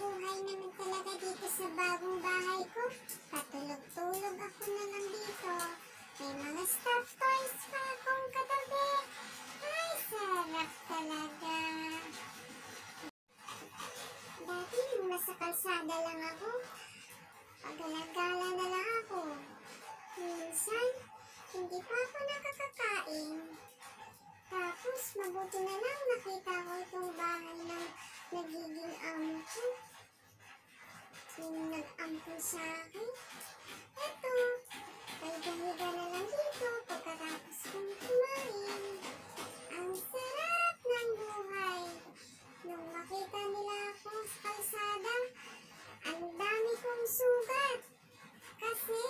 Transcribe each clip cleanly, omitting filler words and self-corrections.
buhay naman talaga dito sa bagong bahay ko. Patulog-tulog ako na lang dito. May mga stuffed toys pa akong katabi. Ay, sarap talaga. Dati nung nasa kalsada lang ako, pag-alagala na lang ako. Minsan, hindi pa ako nakakakain. Tapos, mabuti na lang nakita ko itong bahay ng nagiging amo ko. Yung nag-ampun sa akin. Eto, pahiga-higa na lang dito pagkatapos kong kumain. Ang sarap ng buhay. Nung makita nila ako sa kalsada, ang dami kong sugat. Kasi,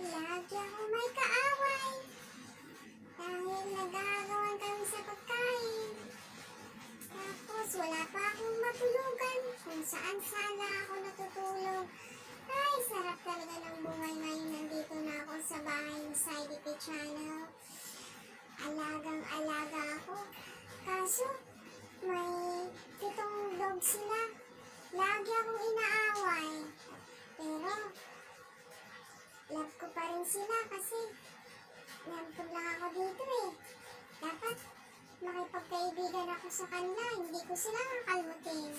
lagi ako may kaaway. Dahil nagagawan kami sa pagkain. Tapos wala pa akong matulugan kung saan sana ako natutulog. Ay, sarap talaga ng buhay ngayon. Nandito na ako sa bahay ni Saidi P Channel. Alagang-alaga ako. Kaso, may 7 dog sila. Lagi akong inaaway. Pero, love ko pa rin sila kasi nampun lang ako dito eh. Dapat makipagkaibigan ako sa kanila. Hindi ko sila kakalmutin.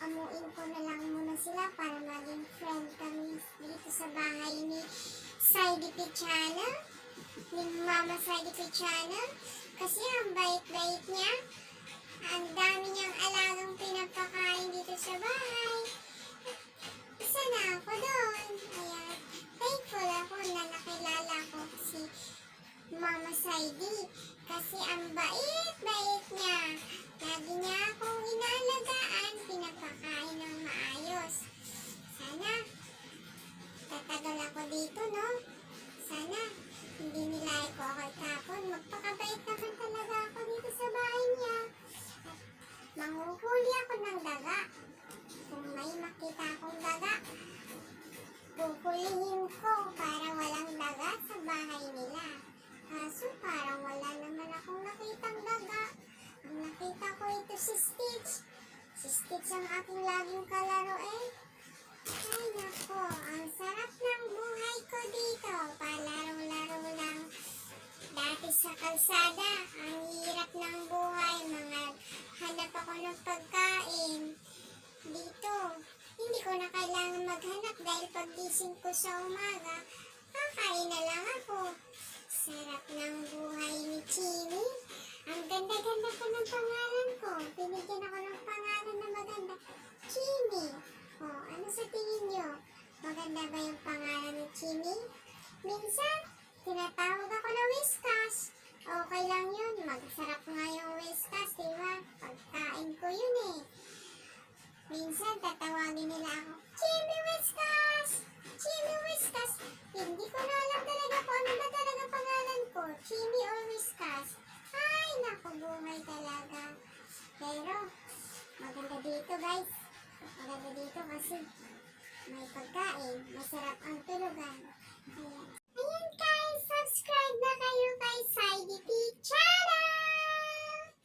Amuin ko na lang muna sila para maging friend kami dito sa bahay ni Saidi P Channel. Ni Mama Saidi P Channel. Kasi ang bait-bait niya. Ang dami niyang alagang pinapakain dito sa bahay. Isa na ako doon. Kaya thankful ako na nakilala ko si Mama Saidi. Kasi ang bait-bait niya. Lagi niya akong inaalagaan, pinapakain ng maayos. Sana tatagal ako dito, no? Sana hindi nila ako itapon. Magpakabait naman talaga ako dito sa bahay niya. Manghuhuli ako ng daga. Kung may makita akong daga, puhulihin ko para walang daga sa bahay nila. Kaso parang wala naman akong nakitang daga. Ang nakita ko ito si Stitch. Si Stitch ang aking laging kalaro eh. Ay nako, ang sarap ng buhay ko dito. Palaro-laro lang. Dati sa kalsada, ang hirap ng buhay. Mga hanap ako ng pagkain. Dito, hindi ko na kailangan maghanap dahil paggising ko sa umaga, kakain na lang ako. Sarap ng buhay ni Chini. Ang ganda-ganda ko ng pangalan ko. Binigyan ako ng pangalan na maganda. Chini. Oh, ano sa tingin nyo? Maganda ba yung pangalan ni Chini? Minsan, tinatawag ako na Whiskas. Okay lang yun. Magsarap nga yung Whiskas, diba? Pagkain ko yun eh. Minsan, tatawagin nila ako, Chini Whiskas! Chini Whiskas! Hindi ko na alam talaga kung ano ba talaga pangalan ko. Chini or Whiskas. Ay, naku, buhay talaga. Pero, maganda dito guys. Maganda dito kasi may pagkain. Masarap ang tulugan. Ayan guys, subscribe na kayo kay Saidi P